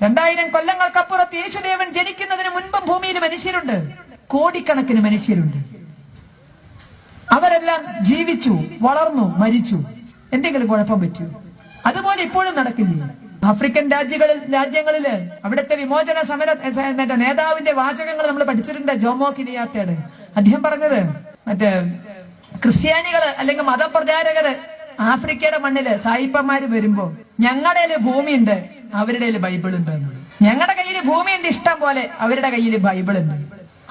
2000 കൊല്ലങ്ങൾക്കപ്പുറത്ത് യേശുദേവൻ ജനിക്കുന്നതിന് മുൻപും ഭൂമിയിൽ മനുഷ്യരുണ്ട്, കോടിക്കണക്കിന് മനുഷ്യരുണ്ട്. അവരെല്ലാം ജീവിച്ചു, വളർന്നു, മരിച്ചു. എന്തെങ്കിലും കുഴപ്പം പറ്റൂ? അതുപോലെ ഇപ്പോഴും നടക്കില്ലേ? ആഫ്രിക്കൻ രാജ്യങ്ങളില് അവിടുത്തെ വിമോചന സമര നേതാവിന്റെ വാചകങ്ങൾ നമ്മൾ പഠിച്ചിട്ടുണ്ട്. ജോമോ കിനിയാത്തയുടെ അദ്ദേഹം പറഞ്ഞത്, മറ്റേ ക്രിസ്ത്യാനികള് അല്ലെങ്കിൽ മതപ്രചാരകര് ആഫ്രിക്കയുടെ മണ്ണില് സായിപ്പന്മാര് വരുമ്പോ ഞങ്ങളുടെ ഭൂമിയുണ്ട്, അവരുടെ ബൈബിൾ ഉണ്ട്. ഞങ്ങളുടെ കയ്യിൽ ഭൂമിയുണ്ട് ഇഷ്ടം പോലെ, അവരുടെ കയ്യിൽ ബൈബിൾ ഉണ്ട്.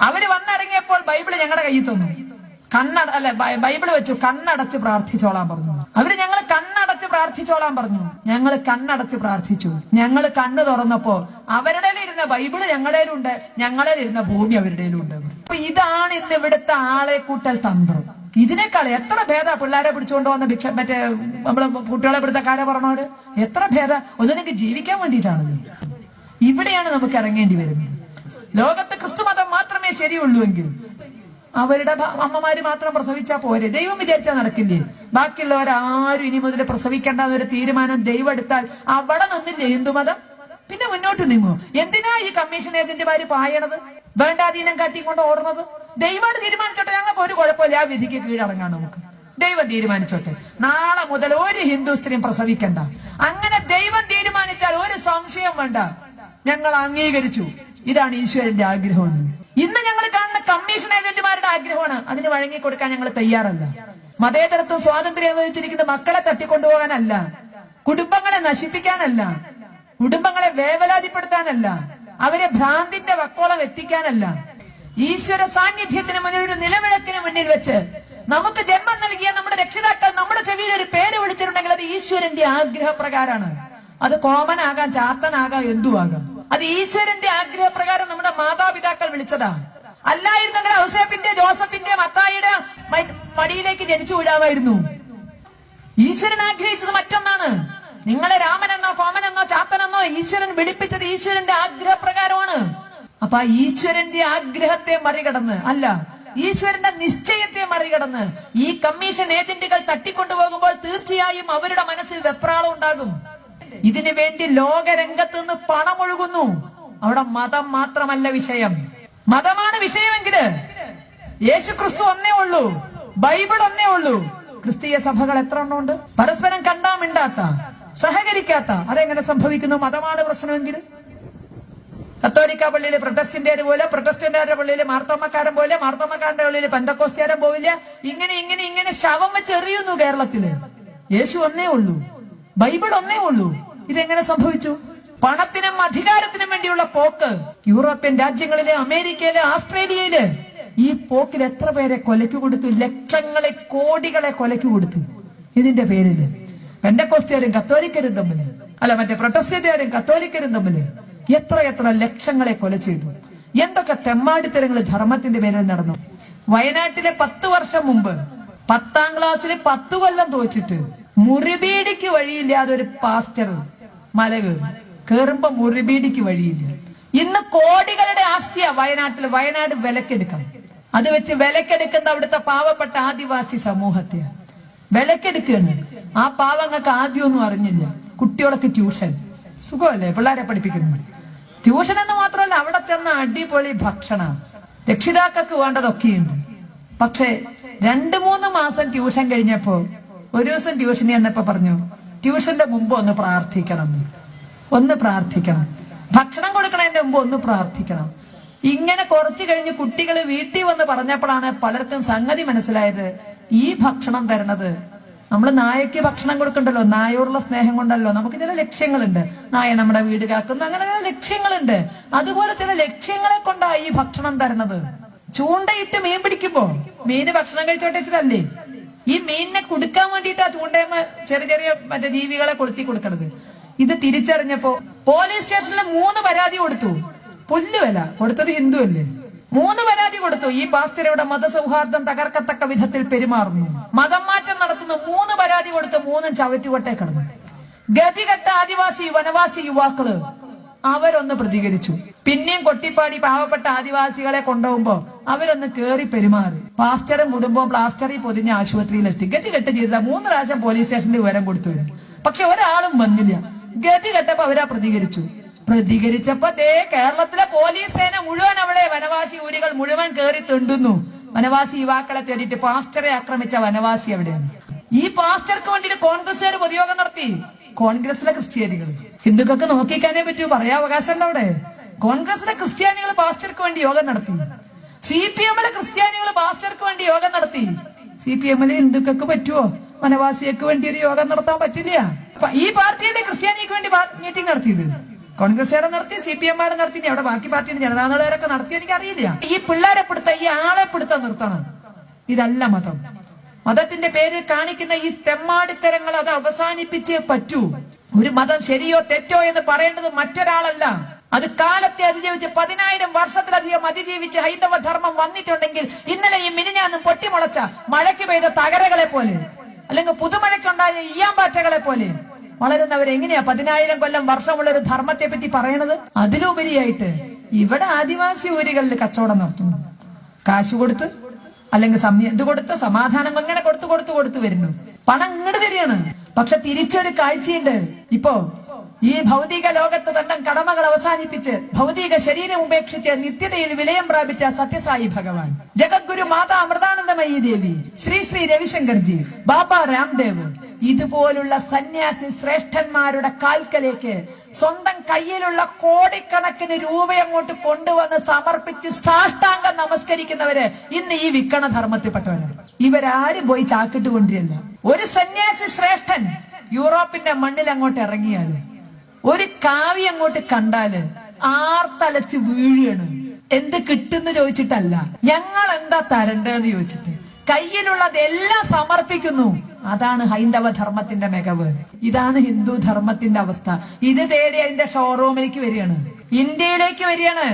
അവര് വന്നിറങ്ങിയപ്പോൾ ബൈബിള് ഞങ്ങളുടെ കയ്യിൽ തന്നു. ബൈബിള് വെച്ചു കണ്ണടച്ച് പ്രാർത്ഥിച്ചോളാൻ പറഞ്ഞു. അവര് ഞങ്ങൾ കണ്ണടച്ച് പ്രാർത്ഥിച്ചോളാൻ പറഞ്ഞു. ഞങ്ങൾ കണ്ണടച്ച് പ്രാർത്ഥിച്ചു. ഞങ്ങൾ കണ്ണു തുറന്നപ്പോ അവരുടെ ഇരുന്ന ബൈബിള് ഞങ്ങളുടെയിലുണ്ട്, ഞങ്ങളുടെ ഇരുന്ന ഭൂമി അവരുടെയിലുണ്ട്. അപ്പൊ ഇതാണ് ഇന്ന് ഇവിടുത്തെ ആളെ കൂട്ടൽ തന്ത്രം. ഇതിനേക്കാൾ എത്ര ഭേദ പിള്ളേരെ പിടിച്ചുകൊണ്ട് വന്ന മറ്റേ നമ്മള് കുട്ടികളെ പിടുത്തക്കാരെ പറഞ്ഞവര് എത്ര ഭേദ. ഒന്നിനെനിക്ക് ജീവിക്കാൻ വേണ്ടിയിട്ടാണ്. ഇവിടെയാണ് നമുക്ക് ഇറങ്ങേണ്ടി വരുന്നത്. ലോകത്ത് ക്രിസ്തുമതം മാത്രമേ ശരിയുള്ളൂ. അവരുടെ അമ്മമാര് മാത്രം പ്രസവിച്ചാ പോരെ? ദൈവം വിചാരിച്ചാൽ നടക്കില്ലേ? ബാക്കിയുള്ളവരാരും ഇനി മുതൽ പ്രസവിക്കേണ്ടെന്നൊരു തീരുമാനം ദൈവം എടുത്താൽ അവിടെ നിന്നില്ലേ ഹിന്ദുമതം? പിന്നെ മുന്നോട്ട് നീങ്ങും. എന്തിനാ ഈ കമ്മീഷൻ ഏജന്റുമാര് പായണത്, വേണ്ടാധീനം കാട്ടിക്കൊണ്ട് ഓടുന്നത്? ദൈവമാണ് തീരുമാനിച്ചോട്ടെ, ഞങ്ങൾക്ക് ഒരു കുഴപ്പമില്ല, ആ വിധിക്ക് കീഴടങ്ങാൻ നമുക്ക്. ദൈവം തീരുമാനിച്ചോട്ടെ, നാളെ മുതൽ ഒരു ഹിന്ദു സ്ത്രീയും പ്രസവിക്കണ്ട. അങ്ങനെ ദൈവം തീരുമാനിച്ചാൽ ഒരു സംശയം വേണ്ട, ഞങ്ങൾ അംഗീകരിച്ചു. ഇതാണ് ഈശ്വരന്റെ ആഗ്രഹം. ഇന്ന് ഞങ്ങൾ കാണുന്ന കമ്മീഷൻ ഏജന്റുമാരുടെ ആഗ്രഹമാണ്. അതിന് വഴങ്ങിക്കൊടുക്കാൻ ഞങ്ങൾ തയ്യാറല്ല. മതേതരത്വം സ്വാതന്ത്ര്യം അനുഭവിച്ചിരിക്കുന്ന മക്കളെ തട്ടിക്കൊണ്ടുപോകാനല്ല, കുടുംബങ്ങളെ നശിപ്പിക്കാനല്ല, കുടുംബങ്ങളെ വേവലാതിപ്പെടുത്താനല്ല, അവരെ ഭ്രാന്തിന്റെ വക്കോളം എത്തിക്കാനല്ല. ഈശ്വര സാന്നിധ്യത്തിന് മുന്നിൽ, ഒരു നിലവിളക്കിന് മുന്നിൽ വെച്ച് നമുക്ക് ജന്മം നൽകിയ നമ്മുടെ രക്ഷിതാക്കൾ നമ്മുടെ ചെവിയിൽ ഒരു പേര് വിളിച്ചിട്ടുണ്ടെങ്കിൽ അത് ഈശ്വരന്റെ ആഗ്രഹപ്രകാരമാണ്. അത് കോമനാകാം, ചാത്തനാകാം, എന്തുവാകാം. അത് ഈശ്വരന്റെ ആഗ്രഹപ്രകാരം നമ്മുടെ മാതാപിതാക്കൾ വിളിച്ചതാ. അല്ലായിരുന്നെങ്കിൽ ഔസേപ്പിന്റെ, ജോസഫിന്റെ, മത്തായിയുടെ മടിയിലേക്ക് ജനിച്ചു വീഴാമായിരുന്നു. ഈശ്വരൻ ആഗ്രഹിച്ചത് മറ്റൊന്നാണ്. നിങ്ങളെ രാമനെന്നോ കോമനെന്നോ ചാത്തനെന്നോ ഈശ്വരൻ വിളിപ്പിച്ചത് ഈശ്വരന്റെ ആഗ്രഹപ്രകാരമാണ്. അപ്പൊ ആ ഈശ്വരന്റെ ആഗ്രഹത്തെ മറികടന്ന്, അല്ല ഈശ്വരന്റെ നിശ്ചയത്തെ മറികടന്ന് ഈ കമ്മീഷൻ ഏജന്റുകൾ തട്ടിക്കൊണ്ടുപോകുമ്പോൾ തീർച്ചയായും അവരുടെ മനസ്സിൽ വെപ്രാളം ഉണ്ടാകും. ഇതിനു വേണ്ടി ലോകരംഗത്ത് നിന്ന് പണമൊഴുകുന്നു. അവിടെ മതം മാത്രമല്ല വിഷയം. മതമാണ് വിഷയമെങ്കില് യേശുക്രിസ്തു ഒന്നേ ഉള്ളൂ, ബൈബിൾ ഒന്നേ ഉള്ളൂ. ക്രിസ്തീയ സഭകൾ എത്ര എണ്ണമുണ്ട്? പരസ്പരം കണ്ടാ മിണ്ടാത്ത, സഹകരിക്കാത്ത. അതെങ്ങനെ സംഭവിക്കുന്നു? മതമാണ് പ്രശ്നമെങ്കിൽ. കത്തോലിക്ക പള്ളിയില് പ്രൊട്ടസ്റ്റന്റുകാർ പോലെ, പ്രൊട്ടസ്റ്റന്റുകാരുടെ പള്ളിയില് മാർത്തോമക്കാരൻ പോലെ, മാർത്തോമക്കാരന്റെ പള്ളിയില് പെന്തക്കോസ്തുകാരൻ പോവില്ല. ഇങ്ങനെ ശവം വെച്ച് എറിയുന്നു കേരളത്തില്. യേശു ഒന്നേ ഉള്ളൂ, ബൈബിൾ ഒന്നേ ഉള്ളൂ. ഇതെങ്ങനെ സംഭവിച്ചു? പണത്തിനും അധികാരത്തിനും വേണ്ടിയുള്ള പോക്ക്. യൂറോപ്യൻ രാജ്യങ്ങളിലെ, അമേരിക്കയിലെ, ആസ്ട്രേലിയയില് ഈ പോക്കിൽ എത്ര പേരെ കൊലയ്ക്ക് കൊടുത്തു? ലക്ഷങ്ങളെ, കോടികളെ കൊലയ്ക്ക് കൊടുത്തു. ഇതിന്റെ പേരില് പെന്തക്കോസ്തുകാരും കത്തോലിക്കരും തമ്മില്, മറ്റേ പ്രൊട്ടസ്റ്റന്റുകാരും കത്തോലിക്കരും തമ്മില് എത്ര ലക്ഷങ്ങളെ കൊല ചെയ്തു. എന്തൊക്കെ തെമ്മാടിത്തരങ്ങൾ ധർമ്മത്തിന്റെ പേരിൽ നടന്നു. വയനാട്ടിലെ 10 വർഷം മുമ്പ് 10ാം ക്ലാസ്സിൽ 10 കൊല്ലം തോച്ചിട്ട് മുറിബീടിക്ക് വഴിയില്ലാതെ ഒരു പാസ്റ്റർ മല കേറുമ്പോ മുറിബീടിക്ക് വഴിയില്ല. ഇന്ന് കോടികളുടെ ആസ്തിയാ വയനാട് വിലക്കെടുക്കാം. അത് വെച്ച് വിലക്കെടുക്കുന്ന അവിടുത്തെ പാവപ്പെട്ട ആദിവാസി സമൂഹത്തെ വിലക്കെടുക്കുകയാണ്. ആ പാവങ്ങൾക്ക് ആദ്യമൊന്നും അറിഞ്ഞില്ല. കുട്ടികൾക്ക് ട്യൂഷൻ സുഖമല്ലേ, പിള്ളേരെ പഠിപ്പിക്കുന്നു. ട്യൂഷൻ എന്ന് മാത്രമല്ല, അവിടെ ചെന്ന അടിപൊളി ഭക്ഷണം, രക്ഷിതാക്കൾക്ക് വേണ്ടതൊക്കെയുണ്ട്. പക്ഷെ 2-3 മാസം ട്യൂഷൻ കഴിഞ്ഞപ്പോ ഒരു ദിവസം ട്യൂഷന് ചെന്നപ്പോ പറഞ്ഞു, ട്യൂഷന്റെ മുമ്പ് ഒന്ന് പ്രാർത്ഥിക്കണം. ഭക്ഷണം കൊടുക്കണതിന്റെ മുമ്പ് ഒന്ന് പ്രാർത്ഥിക്കണം. ഇങ്ങനെ കുറച്ചു കഴിഞ്ഞ് കുട്ടികൾ വീട്ടിൽ വന്ന് പറഞ്ഞപ്പോഴാണ് പലർക്കും സംഗതി മനസ്സിലായത്. ഈ ഭക്ഷണം തരണത്, നമ്മൾ നായക്ക് ഭക്ഷണം കൊടുക്കണ്ടല്ലോ, നായോടുള്ള സ്നേഹം കൊണ്ടല്ലോ. നമുക്ക് ചില ലക്ഷ്യങ്ങളുണ്ട്. നായ നമ്മുടെ വീട് കാക്കുന്നു, അങ്ങനെ ചില ലക്ഷ്യങ്ങളുണ്ട്. അതുപോലെ ചില ലക്ഷ്യങ്ങളെ കൊണ്ടാ ഈ ഭക്ഷണം തരണത്. ചൂണ്ടയിട്ട് മീൻ പിടിക്കുമ്പോ മീന് ഭക്ഷണം കഴിച്ചോട്ടേച്ചിട്ടല്ലേ ഈ മീനിനെ കൊടുക്കാൻ വേണ്ടിയിട്ടാ ചൂണ്ടയമ്മ ചെറിയ മറ്റേ ജീവികളെ കൊളുത്തി കൊടുക്കണത്. ഇത് തിരിച്ചറിഞ്ഞപ്പോ പോലീസ് സ്റ്റേഷനിൽ 3 പരാതി കൊടുത്തു. പുല്ലുവല്ല കൊടുത്തത്, ഹിന്ദു അല്ലേ. 3 പരാതി കൊടുത്തു. ഈ പാസ്റ്ററുടെ മതസൗഹാർദ്ദം തകർക്കത്തക്ക വിധത്തിൽ പെരുമാറുന്നു, മതം മാറ്റം നടത്തുന്നു. 3 പരാതി കൊടുത്ത് 3 ചവറ്റുകൊട്ടേ കിടന്നു. ഗതികെട്ട ആദിവാസി വനവാസി യുവാക്കള് അവരൊന്ന് പ്രതികരിച്ചു. പിന്നെയും കൊട്ടിപ്പാടി പാവപ്പെട്ട ആദിവാസികളെ കൊണ്ടുപോകുമ്പോ അവരൊന്ന് കേറി പെരുമാറി. പാസ്റ്ററും കുടുംബവും പ്ലാസ്റ്ററിൽ പൊതിഞ്ഞ ആശുപത്രിയിലെത്തി. ഗതികെട്ട് ചെയ്ത 3 പ്രാവശ്യം പോലീസ് സ്റ്റേഷനിൽ വിവരം കൊടുത്തു. പക്ഷെ ഒരാളും വന്നില്ല. ഗതികെട്ടപ്പോ അവരാ പ്രതികരിച്ചു. പ്രതികരിച്ചപ്പോ ദേ കേരളത്തിലെ പോലീസ് സേന മുഴുവൻ അവിടെ വനവാസി ഊരുകൾ മുഴുവൻ കയറി തെണ്ടുന്നു. വനവാസി യുവാക്കളെ തേടിയിട്ട് പാസ്റ്ററെ ആക്രമിച്ച വനവാസി എവിടെയാണ്? ഈ പാസ്റ്റർക്ക് വേണ്ടിയിട്ട് കോൺഗ്രസുകാർ പൊതുയോഗം നടത്തി. കോൺഗ്രസിലെ ക്രിസ്ത്യാനികൾ, ഹിന്ദുക്കൾക്ക് നോക്കിക്കാനേ പറ്റൂ, പറയാ അവകാശം ഉണ്ടോ അവിടെ? കോൺഗ്രസിലെ ക്രിസ്ത്യാനികൾ പാസ്റ്റർക്ക് വേണ്ടി യോഗം നടത്തി. CPM-ലെ ക്രിസ്ത്യാനികൾ പാസ്റ്റർക്ക് വേണ്ടി യോഗം നടത്തി. CPM-ലെ ഹിന്ദുക്കൾക്ക് പറ്റുമോ വനവാസിക്ക് വേണ്ടി ഒരു യോഗം നടത്താൻ? പറ്റില്ല. ഈ പാർട്ടിയിലെ ക്രിസ്ത്യാനിക്ക് വേണ്ടി മീറ്റിംഗ് നടത്തിയത് കോൺഗ്രസ്സുകാരെ നടത്തി, CPM-മാരെ നടത്തി. അവിടെ ബാക്കി പാർട്ടിയുടെ ജനതാദളക്കാരൊക്കെ നടത്തി, എനിക്കറിയില്ല. ഈ പിള്ളേരെ പിടുത്ത, ഈ ആളെ പിടുത്തം നിർത്തണം. ഇതല്ല മതം. മതത്തിന്റെ പേര് കാണിക്കുന്ന ഈ തെമ്മാടിത്തരങ്ങൾ അത് അവസാനിപ്പിച്ചേ പറ്റൂ. ഒരു മതം ശരിയോ തെറ്റോ എന്ന് പറയേണ്ടത് മറ്റൊരാളല്ല. അത് കാലത്തെ അതിജീവിച്ച് 10,000 വർഷത്തിലധികം അതിജീവിച്ച് ഹൈന്ദവ ധർമ്മം വന്നിട്ടുണ്ടെങ്കിൽ ഇന്നലെയും മിനിഞ്ഞാന്നും പൊട്ടിമുളച്ച മഴയ്ക്ക് പെയ്ത തകരകളെ പോലെ, അല്ലെങ്കിൽ പുതുമഴയ്ക്കുണ്ടായ ഈയാമ്പാറ്റകളെ പോലെ വളരുന്നവരെങ്ങനെയാ 10,000 കൊല്ലം വർഷമുള്ള ഒരു ധർമ്മത്തെ പറ്റി പറയണത്? അതിലുപരിയായിട്ട് ഇവിടെ ആദിവാസി ഊരുകളിൽ കച്ചവടം നടത്തുന്നു. കാശ് കൊടുത്ത്, അല്ലെങ്കിൽ ഇത് കൊടുത്ത്, സമാധാനം ഇങ്ങനെ കൊടുത്തു വരുന്നു. പണം ഇങ്ങോട്ട് തരികയാണ്. പക്ഷെ തിരിച്ചൊരു കാഴ്ചയുണ്ട്. ഇപ്പോ ഈ ഭൗതിക ലോകത്ത് തണ്ടം കടമകൾ അവസാനിപ്പിച്ച് ഭൗതിക ശരീരം ഉപേക്ഷിച്ച് നിത്യതയിൽ വിലയം പ്രാപിച്ച സത്യസായി ഭഗവാൻ, ജഗദ്ഗുരു മാതാ അമൃതാനന്ദമയി ദേവി, ശ്രീ രവിശങ്കർജി, ബാബ രാംദേവ്, ഇതുപോലുള്ള സന്യാസി ശ്രേഷ്ഠന്മാരുടെ കാൽക്കലേക്ക് സ്വന്തം കയ്യിലുള്ള കോടിക്കണക്കിന് രൂപ അങ്ങോട്ട് കൊണ്ടുവന്ന് സമർപ്പിച്ച് സാഷ്ടാംഗം നമസ്കരിക്കുന്നവര് ഇന്ന് ഈ വിക്കണ ധർമ്മത്തിൽപ്പെട്ടവരാണ്. ഇവരാരും പോയി ചാക്കിട്ട് കൊണ്ടിരില്ല. ഒരു സന്യാസി ശ്രേഷ്ഠൻ യൂറോപ്പിന്റെ മണ്ണിൽ അങ്ങോട്ട് ഇറങ്ങിയാല്, ഒരു കാവി അങ്ങോട്ട് കണ്ടാല് ആർത്തലച്ച് വീഴുകയാണ്. എന്ത് കിട്ടുന്നു ചോദിച്ചിട്ടല്ല, ഞങ്ങൾ എന്താ തരണ്ടെന്ന് ചോദിച്ചിട്ട് കയ്യിലുള്ളതെല്ലാം സമർപ്പിക്കുന്നു. അതാണ് ഹൈന്ദവ ധർമ്മത്തിന്റെ മികവ്. ഇതാണ് ഹിന്ദു ധർമ്മത്തിന്റെ അവസ്ഥ. ഇത് തേടി അതിന്റെ ഷോറൂമിലേക്ക് വരികയാണ്, ഇന്ത്യയിലേക്ക് വരികയാണ്.